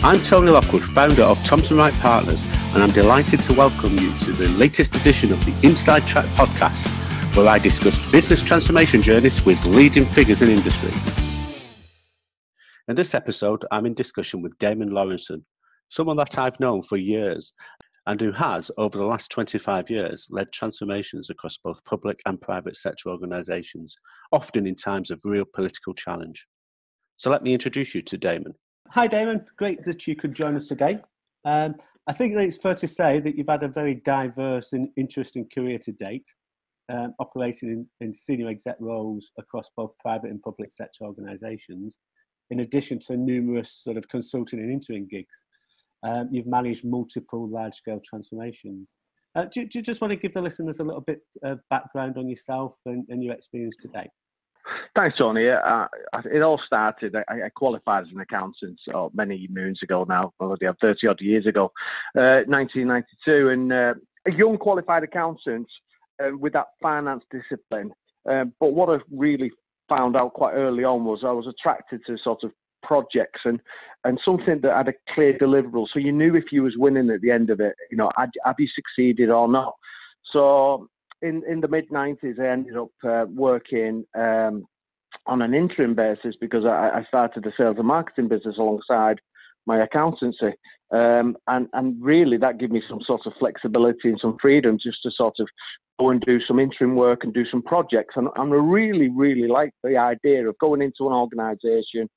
I'm Tony Lockwood, founder of Thompson Wright Partners, and I'm delighted to welcome you to the latest edition of the Inside Track podcast, where I discuss business transformation journeys with leading figures in industry. In this episode, I'm in discussion with Damon Lawrenson, someone that I've known for years and who has, over the last 25 years, led transformations across both public and private sector organisations, often in times of real political challenge. So let me introduce you to Damon. Hi Damon, great that you could join us today. I think that it's fair to say that you've had a very diverse and interesting career to date, operating in senior exec roles across both private and public sector organisations, in addition to numerous sort of consulting and interim gigs. You've managed multiple large-scale transformations. Do you just want to give the listeners a little bit of background on yourself and your experience today? Thanks, Tony. It all started, I qualified as an accountant many moons ago now, already 30-odd years ago, 1992, and a young qualified accountant with that finance discipline. But what I really found out quite early on was I was attracted to sort of projects and something that had a clear deliverable. So you knew if you was winning at the end of it, have you succeeded or not? So in the mid-90s, I ended up working on an interim basis because I started a sales and marketing business alongside my accountancy. And really that gave me some sort of flexibility and some freedom just to sort of go and do some interim work and do some projects. And I really, really liked the idea of going into an organisation,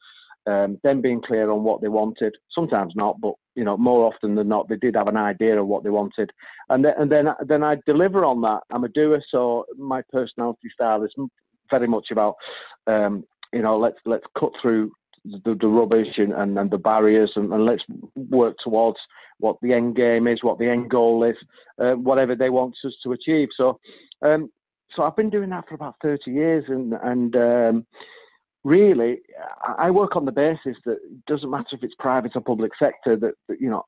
them being clear on what they wanted. Sometimes not, but more often than not, they did have an idea of what they wanted, and then I deliver on that. I'm a doer, so my personality style is very much about let's cut through the rubbish and the barriers, and let's work towards what the end game is, what the end goal is, whatever they want us to achieve. So I've been doing that for about 30 years, and really, I work on the basis that it doesn't matter if it's private or public sector, that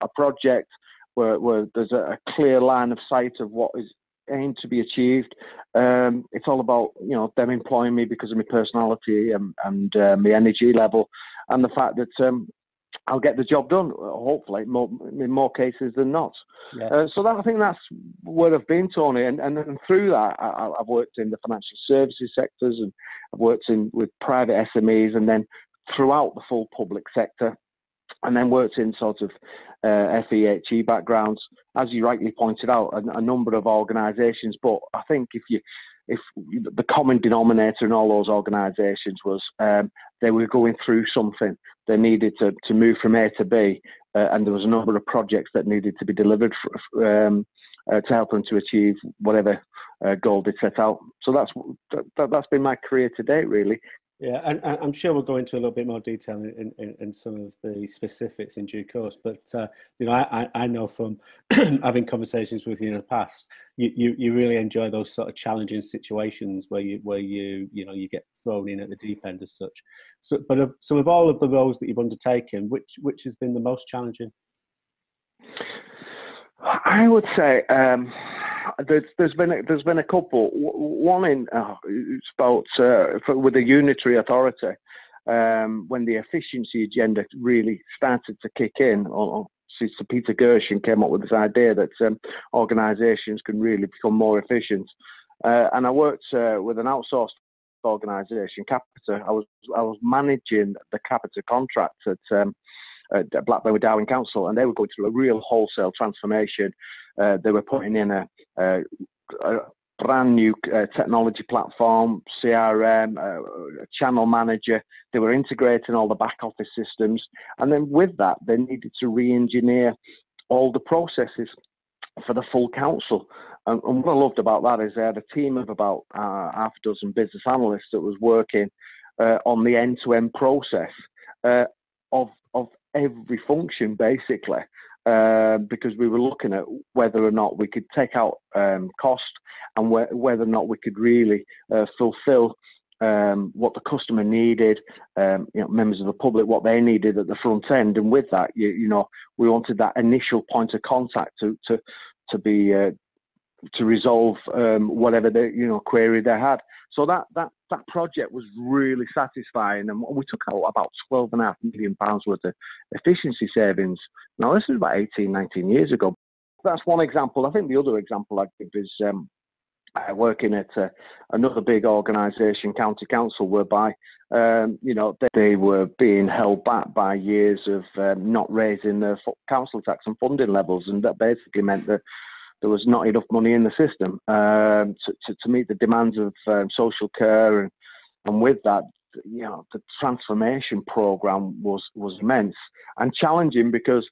a project where there's a clear line of sight of what is aimed to be achieved. It's all about, them employing me because of my personality and my energy level, and the fact that I'll get the job done, hopefully, in more cases than not. Yeah. So I think that's where I've been, Tony. And through that, I've worked in the financial services sectors, and I've worked with private SMEs, and then throughout the full public sector, and then worked in sort of FEHE backgrounds, as you rightly pointed out, a number of organisations. But I think if the common denominator in all those organisations was they were going through something, they needed to move from A to B, and there was a number of projects that needed to be delivered to help them to achieve whatever goal they set out. So that's been my career to date, really. Yeah, and I'm sure we'll go into a little bit more detail in some of the specifics in due course. But I know from having conversations with you in the past, you really enjoy those sort of challenging situations where you get thrown in at the deep end as such. So of all of the roles that you've undertaken, which has been the most challenging? I would say there's been a couple. One it's about with the unitary authority, when the efficiency agenda really started to kick in. Sir Peter Gershon came up with this idea that organisations can really become more efficient. And I worked with an outsourced organisation, Capita. I was managing the Capita contract at Blackburn with Darwen Council, and they were going through a real wholesale transformation. They were putting in a brand new technology platform, CRM, a channel manager. They were integrating all the back office systems, and then with that, they needed to re-engineer all the processes for the full council. And what I loved about that is they had a team of about half a dozen business analysts that was working on the end-to-end process of every function, basically, because we were looking at whether or not we could take out cost, and whether or not we could really fulfill what the customer needed, members of the public, what they needed at the front end. And with that, we wanted that initial point of contact to be to resolve whatever query they had. So that project was really satisfying, and we took out about £12.5 million worth of efficiency savings. Now this is about 18, 19 years ago. That's one example. I think the other example I'd give is working at another big organisation, County Council, whereby they were being held back by years of not raising their council tax and funding levels, and that basically meant that there was not enough money in the system to meet the demands of social care, and with that, the transformation programme was immense and challenging because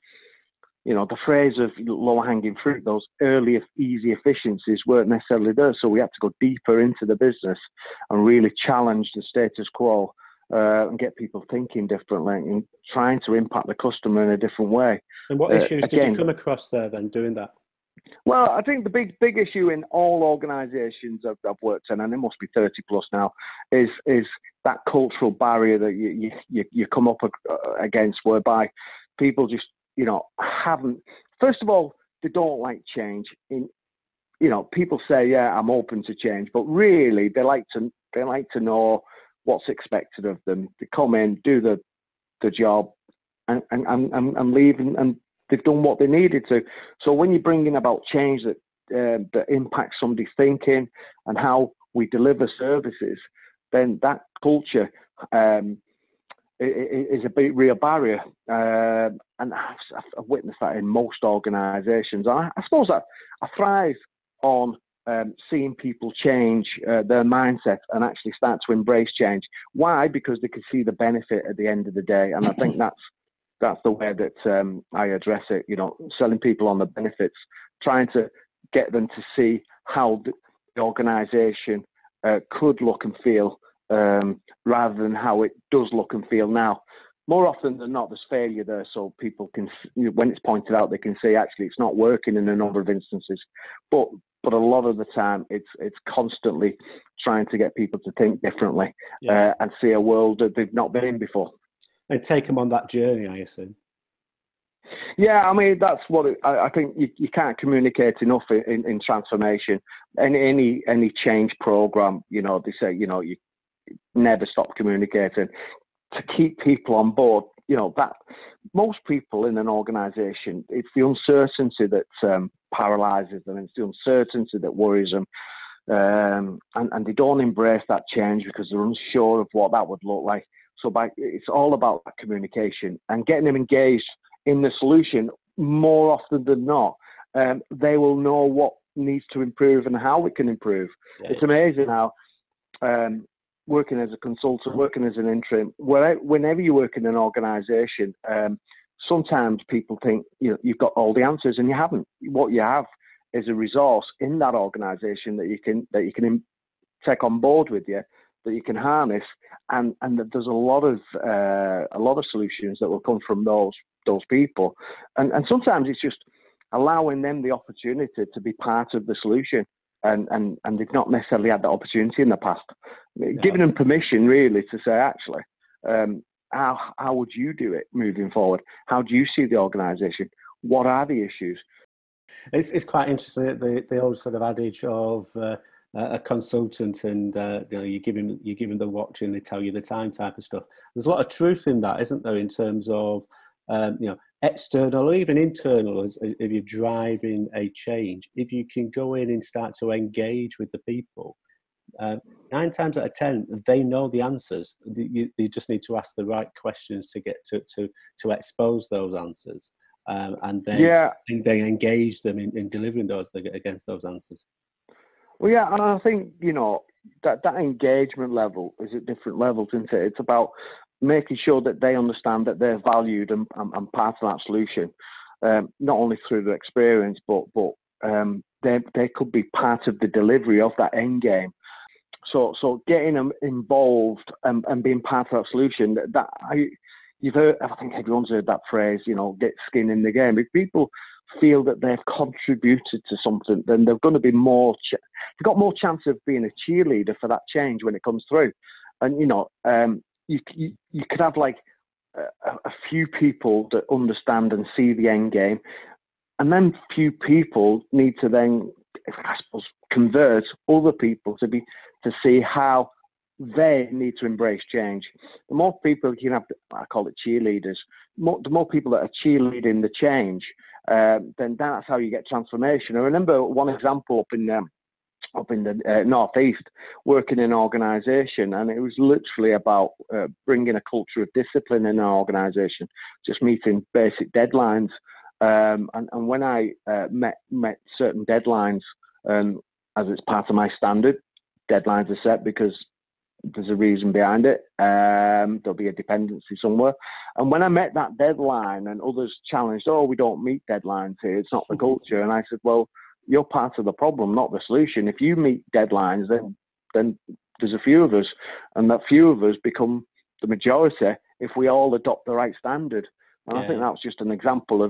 the phrase of low-hanging fruit, those early, easy efficiencies weren't necessarily there. So we had to go deeper into the business and really challenge the status quo and get people thinking differently and trying to impact the customer in a different way. And what issues did you come across there then doing that? Well, I think the big issue in all organisations I've worked in, and it must be 30 plus now, is that cultural barrier that you come up against, whereby people just haven't. First of all, they don't like change. People say, "Yeah, I'm open to change," but really, they like to know what's expected of them. They come in, do the job, and leave, and they've done what they needed to. So when you're bringing about change that impacts somebody's thinking and how we deliver services, then that culture is a big real barrier. And I've witnessed that in most organisations. I suppose that I thrive on seeing people change their mindset and actually start to embrace change. Why? Because they can see the benefit at the end of the day. And I think that's the way that I address it, selling people on the benefits, trying to get them to see how the organisation could look and feel rather than how it does look and feel now. More often than not, there's failure there, so people can, when it's pointed out, they can see actually it's not working in a number of instances. But a lot of the time, it's constantly trying to get people to think differently and see a world that they've not been in before. And take them on that journey, I assume. Yeah, I mean, that's what I think you can't communicate enough in transformation. Any change program, they say, you never stop communicating to keep people on board. That most people in an organisation, it's the uncertainty that paralyses them. It's the uncertainty that worries them. And they don't embrace that change because they're unsure of what that would look like. So it's all about that communication and getting them engaged in the solution. More often than not, they will know what needs to improve and how it can improve. Yeah. It's amazing how working as a consultant, working as an interim, whenever you work in an organisation, sometimes people think you've got all the answers, and you haven't. What you have is a resource in that organisation that you can take on board with you, that you can harness, and that there's a lot of solutions that will come from those people, and sometimes it's just allowing them the opportunity to be part of the solution, and they've not necessarily had that opportunity in the past. Giving them permission really to say, actually, how would you do it moving forward? How do you see the organisation? What are the issues? It's quite interesting, the old sort of adage of a consultant and you give him the watch and they tell you the time type of stuff. There's a lot of truth in that, isn't there, in terms of external or even internal, if you're driving a change, if you can go in and start to engage with the people, 9 times out of 10 they know the answers. You just need to ask the right questions to get to expose those answers, and then engage them in delivering those against those answers. Well, yeah, and I think that engagement level is at different levels, isn't it? It's about making sure that they understand that they're valued and part of that solution, not only through their experience, but they could be part of the delivery of that end game. So getting them involved and being part of that solution, you've heard, I think everyone's heard that phrase, get skin in the game. If people feel that they've contributed to something, then they're going to be they've got more chance of being a cheerleader for that change when it comes through. And you could have like a few people that understand and see the end game, and then few people need to then I suppose, convert other people to see how they need to embrace change. The more people you can have, I call it cheerleaders, the more people that are cheerleading the change, then that's how you get transformation. I remember one example up in the northeast, working in an organisation, and it was literally about bringing a culture of discipline in our organisation, just meeting basic deadlines. And when I met certain deadlines, as it's part of my standard, deadlines are set because there's a reason behind it. There'll be a dependency somewhere. And when I met that deadline and others challenged, oh, we don't meet deadlines here, it's not the culture. And I said, well, you're part of the problem, not the solution. If you meet deadlines, then there's a few of us, and that few of us become the majority if we all adopt the right standard. And I think that's just an example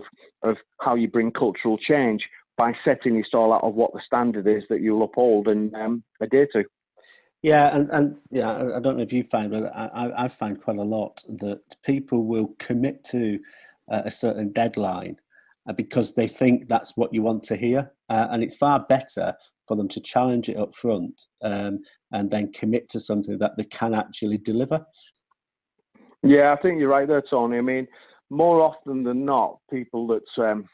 of how you bring cultural change by setting your stall out of what the standard is that you'll uphold and adhere to. Yeah, and yeah, I don't know if you find, but I find quite a lot that people will commit to a certain deadline because they think that's what you want to hear, and it's far better for them to challenge it up front and then commit to something that they can actually deliver. Yeah, I think you're right there, Tony. I mean, more often than not, people that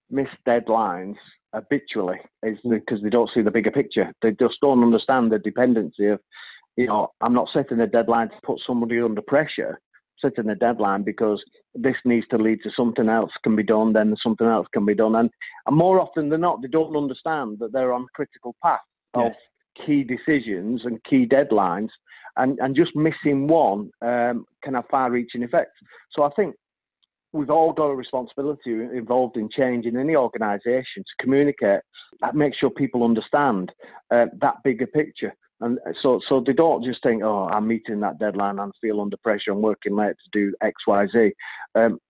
miss deadlines habitually is because they don't see the bigger picture. They just don't understand the dependency of, I'm not setting a deadline to put somebody under pressure. I'm setting a deadline because this needs to lead to something else can be done, then something else can be done. And more often than not, they don't understand that they're on a critical path of key decisions and key deadlines, and just missing one can have far-reaching effects. So I think we've all got a responsibility involved in change in any organisation to communicate, make sure people understand that bigger picture. And so they don't just think, oh, I'm meeting that deadline, I feel under pressure, I'm working late to do X, Y, Z.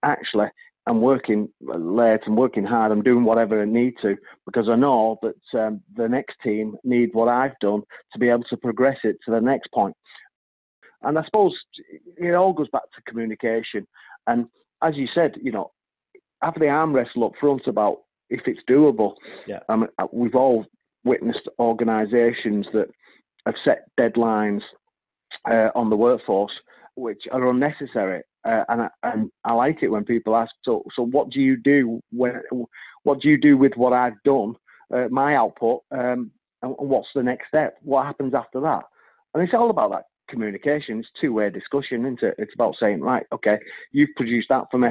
Actually, I'm working late, I'm working hard, I'm doing whatever I need to, because I know that the next team need what I've done to be able to progress it to the next point. And I suppose it all goes back to communication. And as you said, have the arm wrestle up front about if it's doable. Yeah. We've all witnessed organisations that have set deadlines on the workforce which are unnecessary. And I like it when people ask, so what do you do what do you do with what I've done, my output, and what's the next step? What happens after that? And it's all about that communication. It's two-way discussion, isn't it? It's about saying, right, okay, you've produced that for me.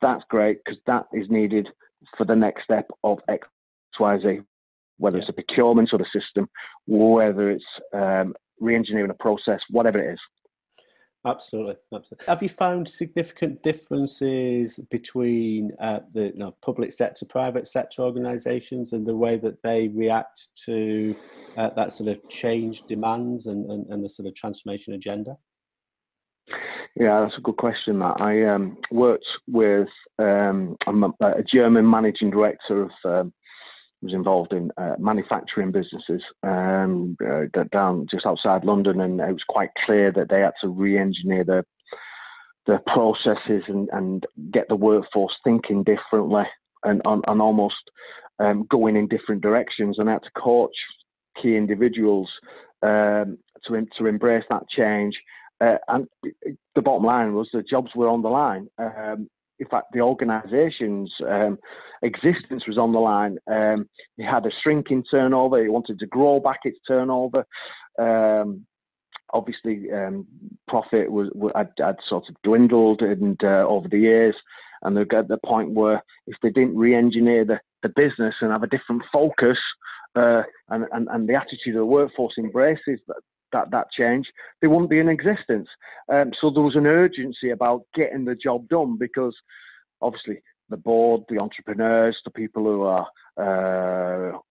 That's great, because that is needed for the next step of X, Y, Z, whether it's a procurement sort of system, whether it's re-engineering a process, whatever it is. Absolutely. Have you found significant differences between the public sector, private sector organisations and the way that they react to that sort of change demands and the sort of transformation agenda? Yeah, that's a good question. That I worked with a German managing director of was involved in manufacturing businesses down just outside London, and it was quite clear that they had to re-engineer their processes and get the workforce thinking differently and almost going in different directions, and had to coach key individuals to embrace that change. And the bottom line was the jobs were on the line. In fact, the organisation's existence was on the line. It had a shrinking turnover. It wanted to grow back its turnover. Obviously, profit had sort of dwindled over the years, and they're at the point where if they didn't re-engineer the business and have a different focus, and the attitude of the workforce embraces that change, they wouldn't be in existence. So there was an urgency about getting the job done, because obviously the board, the entrepreneurs, the people who are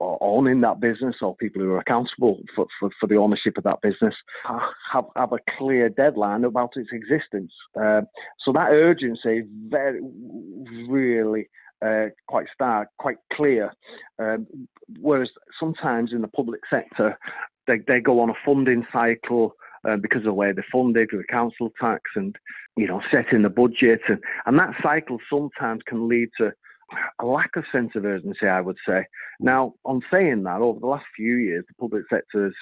owning that business, or people who are accountable for the ownership of that business, have a clear deadline about its existence. So that urgency is really quite stark, quite clear. Whereas sometimes in the public sector, they go on a funding cycle because of the way they're funded, with the council tax and setting the budget, and that cycle sometimes can lead to a lack of sense of urgency, I would say. Now, on saying that, over the last few years, the public sector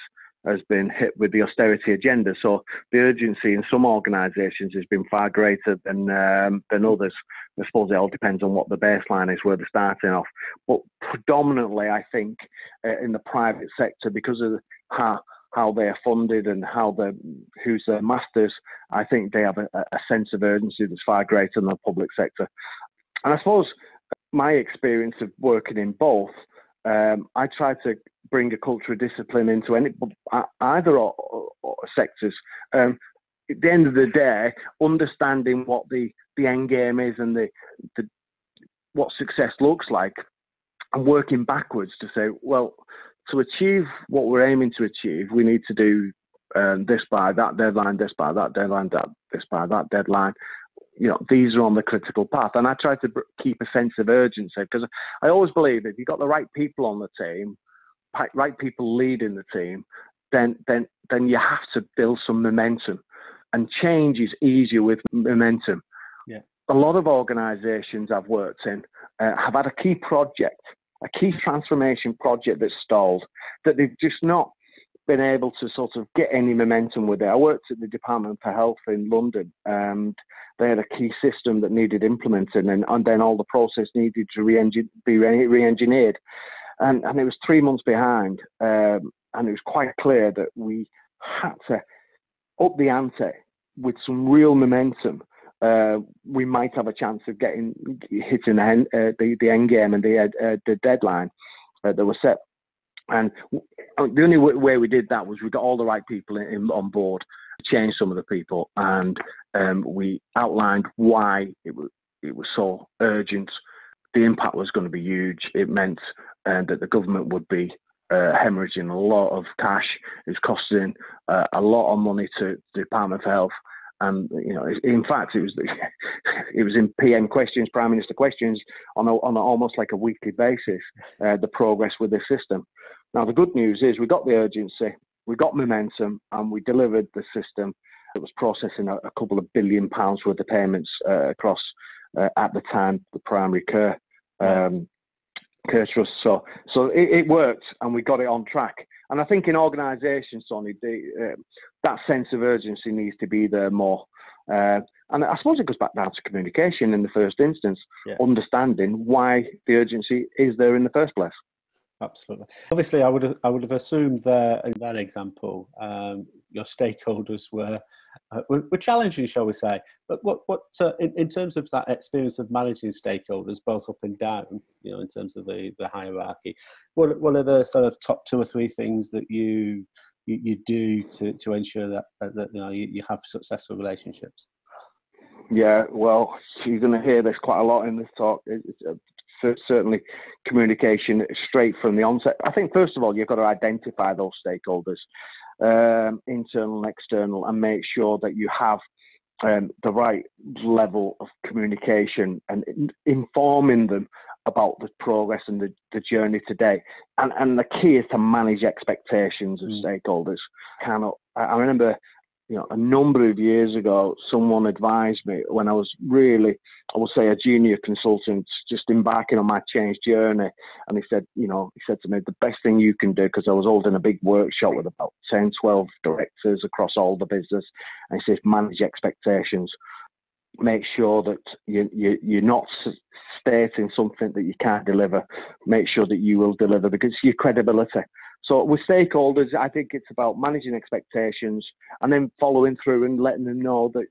has been hit with the austerity agenda. So the urgency in some organisations has been far greater than others. I suppose it all depends on what the baseline is, where they're starting off. But predominantly, I think, in the private sector, because of how they are funded and who's their masters, I think they have a sense of urgency that's far greater than the public sector. And I suppose my experience of working in both, I try to bring a culture of discipline into either sectors. At the end of the day, understanding what the end game is and what success looks like, and working backwards to say, well, to achieve what we're aiming to achieve, we need to do this by that deadline, this by that deadline, this by that deadline. These are on the critical path. And I try to keep a sense of urgency, because I always believe if you've got the right people on the team, right people leading the team, then you have to build some momentum. And change is easier with momentum. Yeah. A lot of organisations I've worked in have had a key project, a key transformation project that's stalled, that they've just not been able to sort of get any momentum with it. I worked at the Department for Health in London, and they had a key system that needed implementing, and then all the process needed to be re-engineered. And it was 3 months behind, and it was quite clear that we had to up the ante with some real momentum. We might have a chance of hitting the end game and the deadline that was set. And the only way we did that was we got all the right people on board, changed some of the people, and we outlined why it was so urgent. The impact was going to be huge. It meant that the government would be hemorrhaging a lot of cash. It was costing a lot of money to the Department for Health. And in fact, it was in PM questions, Prime Minister questions, on almost like a weekly basis, the progress with the system. Now, the good news is we got the urgency, we got momentum, and we delivered the system. It was processing a couple of £1 billion worth of payments across, at the time, the primary care trust. So it worked, and we got it on track. And I think in organisations, Tony, that sense of urgency needs to be there more. And I suppose it goes back down to communication in the first instance, understanding why the urgency is there in the first place. Absolutely. Obviously, I would have assumed that in that example, your stakeholders were challenging, shall we say? But what in terms of that experience of managing stakeholders, both up and down, in terms of the hierarchy, what are the sort of top 2 or 3 things that you do to ensure that you have successful relationships? Yeah, well, you're going to hear this quite a lot in this talk. Certainly communication straight from the onset. I think, first of all, you've got to identify those stakeholders, internal and external, and make sure that you have the right level of communication and informing them about the progress and the journey today. And the key is to manage expectations of stakeholders. I remember, a number of years ago, someone advised me when I was really, I would say, a junior consultant, just embarking on my change journey. And he said to me, the best thing you can do, because I was holding a big workshop with about 10, 12 directors across all the business. And he says, manage expectations. Make sure that you're not stating something that you can't deliver. Make sure that you will deliver, because it's your credibility. So with stakeholders, I think it's about managing expectations and then following through and letting them know that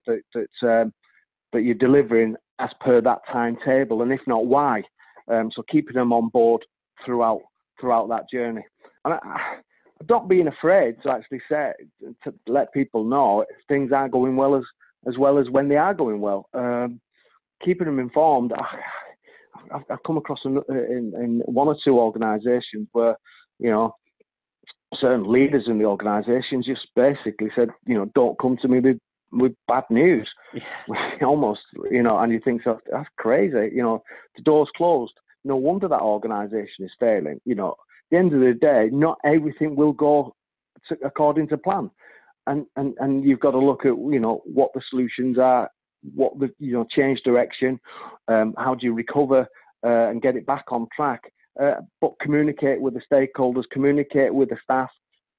you're delivering as per that timetable, and if not, why. So keeping them on board throughout that journey. And I'm not being afraid to actually say, to let people know if things aren't going well as well as when they are going well. Keeping them informed. I've come across in 1 or 2 organisations where, certain leaders in the organisation just basically said, don't come to me with bad news. Almost, and you think, so that's crazy. The door's closed. No wonder that organisation is failing. At the end of the day, not everything will go according to plan. And you've got to look at, what the solutions are, what the, change direction, how do you recover and get it back on track. But communicate with the stakeholders, communicate with the staff,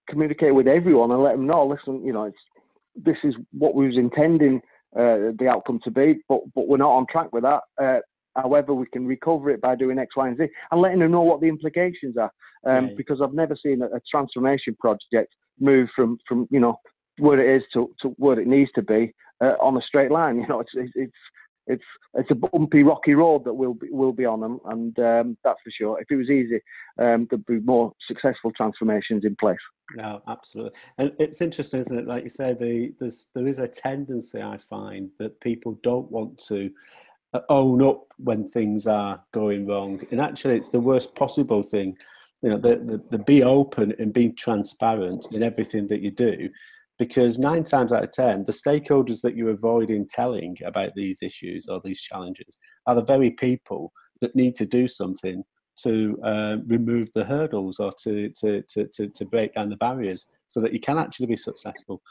communicate with everyone, and let them know. Listen, this is what we was intending the outcome to be, but we're not on track with that. However, we can recover it by doing X, Y, and Z, and letting them know what the implications are. Because I've never seen a transformation project move from where it is to where it needs to be on a straight line. It's a bumpy, rocky road that we'll be on, and that's for sure. If it was easy, there'd be more successful transformations in place. No, absolutely. And it's interesting, isn't it? Like you say, there is a tendency, I find, that people don't want to own up when things are going wrong. And actually, it's the worst possible thing. The be open and be transparent in everything that you do, because 9 times out of 10, the stakeholders that you're avoiding telling about these issues or these challenges are the very people that need to do something to remove the hurdles or to break down the barriers so that you can actually be successful.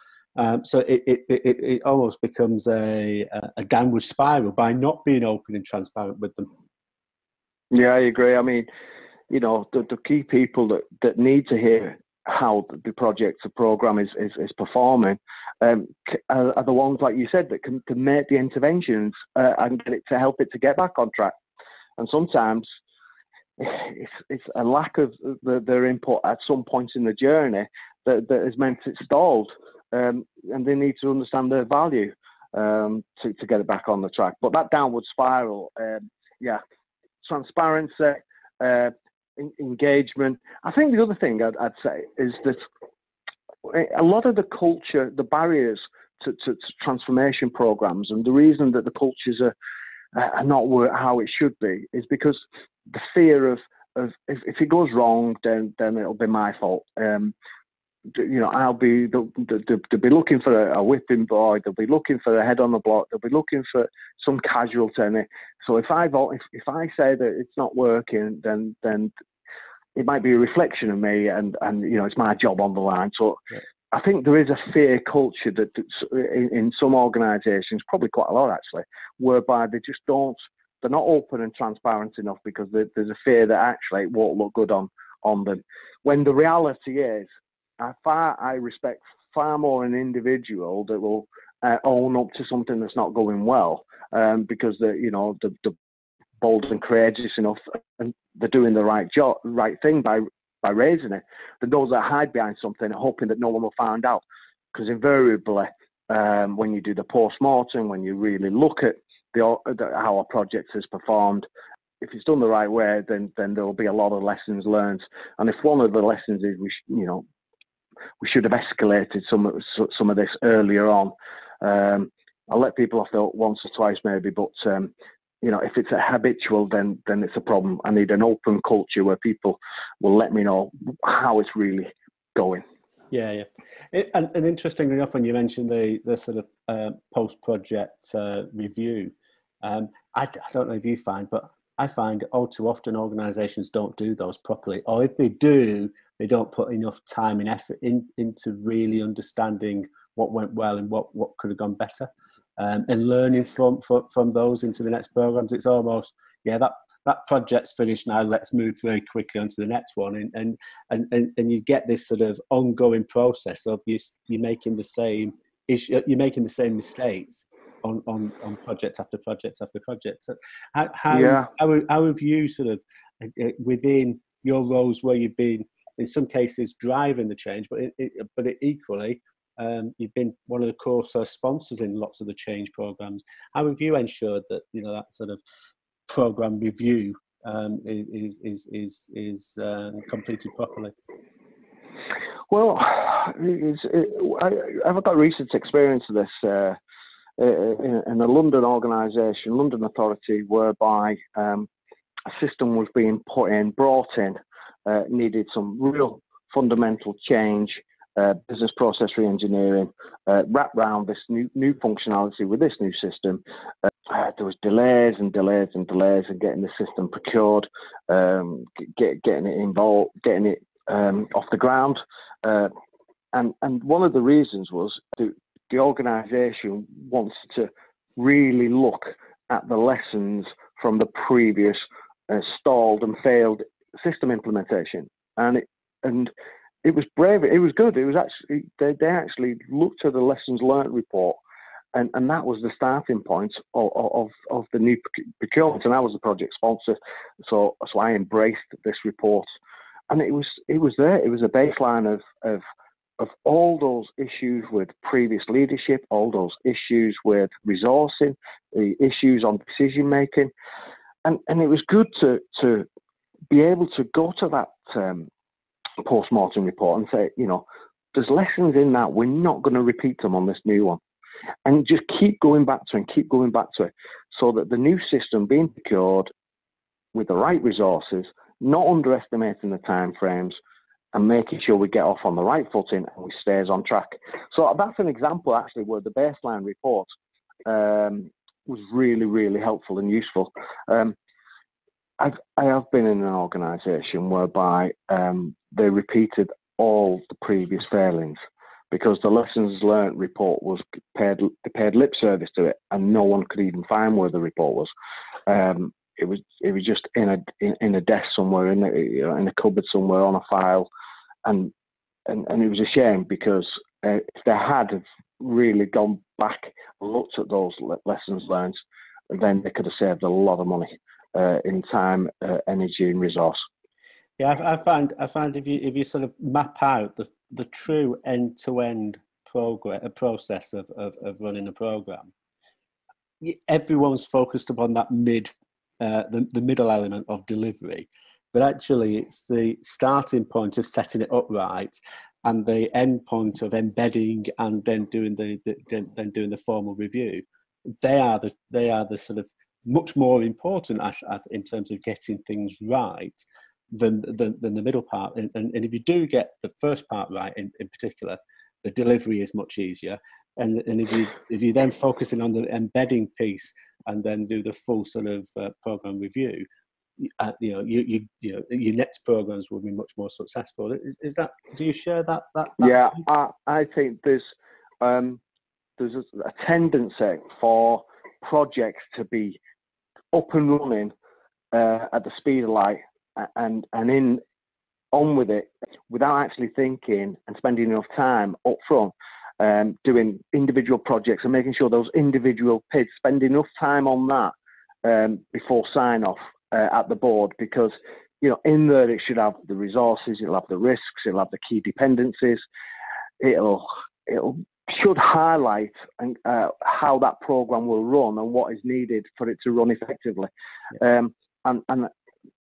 So it almost becomes a downward spiral by not being open and transparent with them. Yeah, I agree. I mean, the key people that need to hear how the project, the program is performing are the ones, like you said, that can make the interventions and get it to help it to get back on track. And sometimes it's a lack of their input at some point in the journey that has meant it stalled, and they need to understand their value to get it back on the track. But that downward spiral, transparency, engagement. I think the other thing I'd say is that a lot of the culture, the barriers to transformation programs, and the reason that the cultures are not how it should be, is because the fear of if it goes wrong, then it'll be my fault. I'll be they'll be looking for a whipping boy. They'll be looking for a head on the block. They'll be looking for some casualty. So if I say that it's not working, then it might be a reflection of me, and it's my job on the line. So yeah. I think there is a fear culture that's in some organisations, probably quite a lot actually, whereby they just they're not open and transparent enough because there's a fear that actually it won't look good on them. When the reality is, I respect far more an individual that will own up to something that's not going well, because they're bold and courageous enough, and they're doing the right thing by raising it, than those that hide behind something hoping that no one will find out. Because invariably, when you do the post-mortem, when you really look at how a project has performed, if it's done the right way, then there will be a lot of lessons learned. And if one of the lessons is we should have escalated some of this earlier on. I'll let people off the once or twice maybe, but if it's a habitual, then it's a problem. I need an open culture where people will let me know how it's really going. Yeah. And interestingly enough, when you mentioned the sort of post-project review, I don't know if you find, but I find all too often organisations don't do those properly, or if they do, they don't put enough time and effort into really understanding what went well and what could have gone better, and learning from those into the next programs. It's almost that project's finished now. Let's move very quickly onto the next one, and you get this sort of ongoing process of you're making the same issue, you're making the same mistakes on project after project after project. So how have you sort of within your roles where you've been in some cases driving the change, but equally you've been one of the core sponsors in lots of the change programs. How have you ensured that that sort of program review is completed properly? Well, I've got recent experience of this in a London organisation, London Authority, whereby a system was being brought in, needed some real fundamental change, business process re-engineering, wrapped around this new functionality with this new system. There was delays and getting the system procured, getting it involved, getting it off the ground. And one of the reasons was the organisation wants to really look at the lessons from the previous stalled and failed system implementation, and it was brave. It was good. It was actually they actually looked at the lessons learned report, and that was the starting point of the new procurement. And I was the project sponsor, so I embraced this report, and it was there. It was a baseline of all those issues with previous leadership, all those issues with resourcing, the issues on decision making, and it was good to be able to go to that post-mortem report and say, there's lessons in that. We're not going to repeat them on this new one, and just keep going back to it, so that the new system being procured with the right resources, not underestimating the time frames, and making sure we get off on the right footing and we stays on track. So that's an example, actually, where the baseline report was really, really helpful and useful. I have been in an organisation whereby they repeated all the previous failings because the lessons learnt report was paid lip service to it, and no one could even find where the report was. It was just in a desk somewhere, in a cupboard somewhere on a file, and it was a shame because if they had really gone back and looked at those lessons learned, then they could have saved a lot of money in time, energy, and resource. Yeah, I find if you sort of map out the true end-to-end process of running a program, everyone's focused upon that the middle element of delivery, but actually it's the starting point of setting it up right, and the end point of embedding, and then doing the formal review. They are the sort of much more important in terms of getting things right than the middle part. And if you do get the first part right, in particular, the delivery is much easier. And if you then focusing on the embedding piece and then do the full sort of program review, your next programs will be much more successful. Is that? Do you share that? Yeah, I think there's a tendency for projects to be up and running at the speed of light and on with it without actually thinking and spending enough time up front doing individual projects and making sure those individual PIDs spend enough time on that before sign off at the board, because in there it should have the resources, it'll have the risks, it'll have the key dependencies, it'll should highlight how that program will run and what is needed for it to run effectively. Yeah. And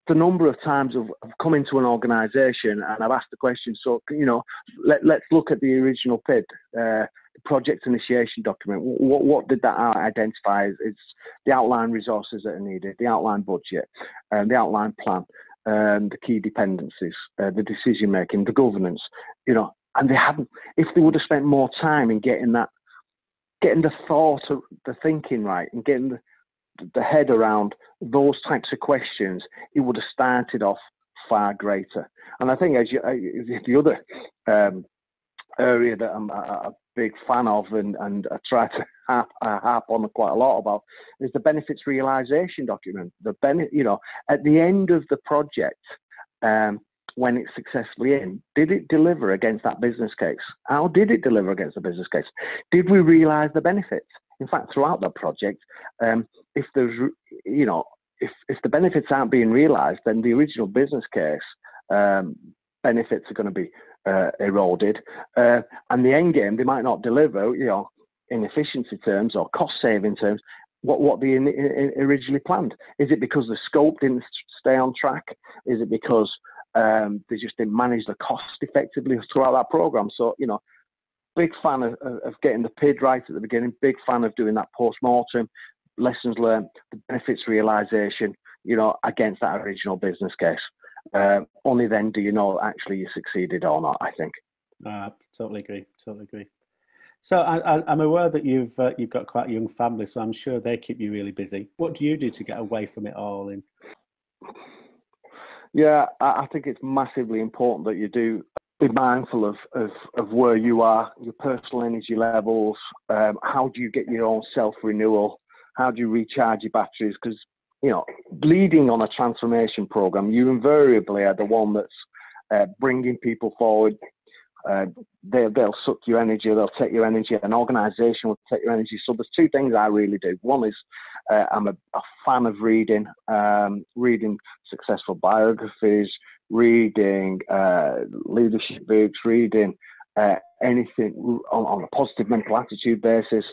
the number of times I've come into an organisation and I've asked the question, so let's look at the original PID, the project initiation document. What did that identify? It's the outline resources that are needed, the outline budget, the outline plan, the key dependencies, the decision making, the governance. And they hadn't. If they would have spent more time in getting the thought, the thinking right, and getting the head around those types of questions, it would have started off far greater. And I think the other area that I'm a big fan of and I try to harp on quite a lot about is the benefits realisation document. At the end of the project, when it's successfully in, did it deliver against that business case? How did it deliver against the business case? Did we realise the benefits? In fact, throughout that project, if there's, if the benefits aren't being realised, then the original business case benefits are going to be eroded, and the end game they might not deliver, in efficiency terms or cost saving terms, what they originally planned. Is it because the scope didn't stay on track? Is it because they just didn't manage the cost effectively throughout that program? So, big fan of getting the PID right at the beginning, big fan of doing that post-mortem, lessons learned, the benefits realisation, against that original business case. Only then do you know actually you succeeded or not, I think. Totally agree. So I'm aware that you've got quite a young family, so I'm sure they keep you really busy. What do you do to get away from it all? Yeah, I think it's massively important that you do be mindful of where you are, your personal energy levels. How do you get your own self-renewal? How do you recharge your batteries? Because leading on a transformation program, you invariably are the one that's bringing people forward. They'll suck your energy, they'll take your energy, an organisation will take your energy. So there's two things I really do. One is I'm a fan of reading successful biographies, reading leadership books, reading anything on a positive mental attitude basis,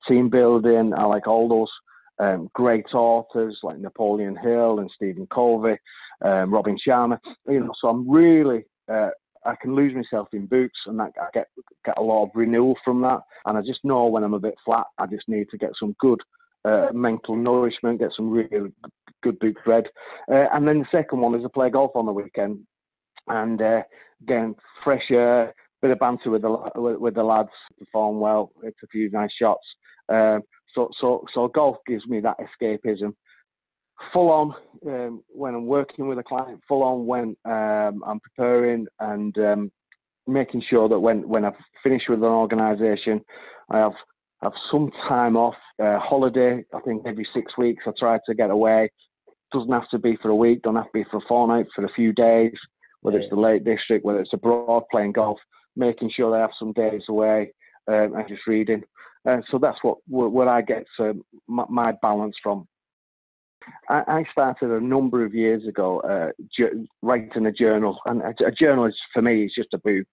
team building. I like all those great authors like Napoleon Hill and Stephen Covey, Robin Sharma. So I'm really I can lose myself in books, and I get a lot of renewal from that. And I just know when I'm a bit flat, I just need to get some good mental nourishment, get some really good book read. And then the second one is I play golf on the weekend, and again, fresh air, bit of banter with the lads, perform well, it's a few nice shots. So golf gives me that escapism. Full on when I'm working with a client, full on when I'm preparing and making sure that when I've finished with an organisation, I have some time off, holiday. I think every 6 weeks I try to get away. Doesn't have to be for a week, don't have to be for a fortnight, for a few days, whether it's the Lake District, whether it's abroad playing golf, making sure I have some days away and just reading. So that's where I get my balance from. I started a number of years ago writing a journal, and a journal is, for me, is just a book.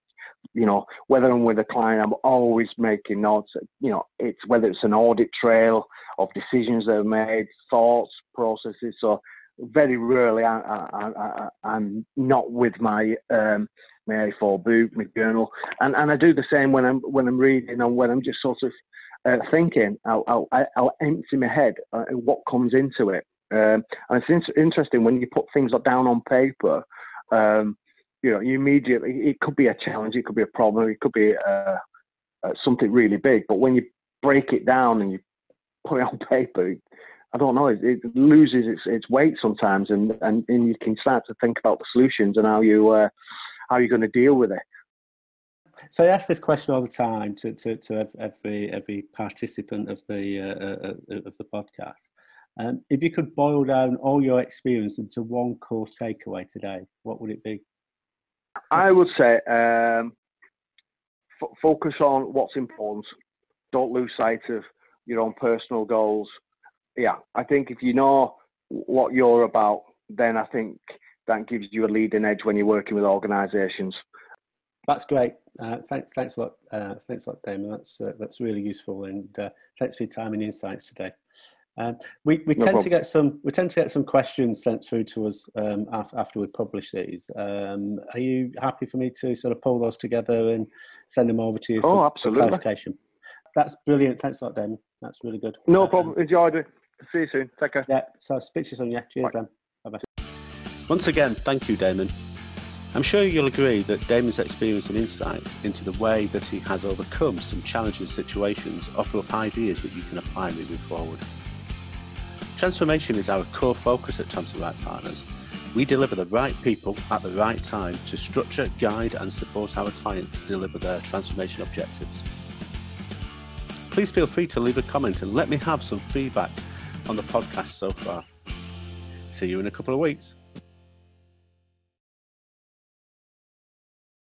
Whether I'm with a client, I'm always making notes. It's whether it's an audit trail of decisions that are made, thoughts, processes. So very rarely I'm not with my A4 book, my journal, and I do the same when I'm reading, and when I'm just sort of thinking. I'll empty my head what comes into it. And it's interesting when you put things down on paper. You immediately, it could be a challenge, it could be a problem, it could be something really big. But when you break it down and you put it on paper, I don't know, it loses its weight sometimes, and you can start to think about the solutions and how you're going to deal with it. So I ask this question all the time to every participant of the podcast. If you could boil down all your experience into one core takeaway today, what would it be? I would say focus on what's important. Don't lose sight of your own personal goals. Yeah, I think if you know what you're about, then I think that gives you a leading edge when you're working with organisations. That's great. Thanks a lot. Thanks a lot, Damon. That's really useful, and thanks for your time and insights today. We tend to get some questions sent through to us after we publish these. Are you happy for me to sort of pull those together and send them over to you for clarification? That's brilliant. Thanks a lot, Damon. That's really good. No problem. Enjoyed it. See you soon. Take care. Yeah. So speak to you soon. Yeah. Cheers, then. Bye-bye. Once again, thank you, Damon. I'm sure you'll agree that Damon's experience and insights into the way that he has overcome some challenging situations offer up ideas that you can apply moving forward. Transformation is our core focus at Thompson Wright Partners. We deliver the right people at the right time to structure, guide and support our clients to deliver their transformation objectives. Please feel free to leave a comment and let me have some feedback on the podcast so far. See you in a couple of weeks.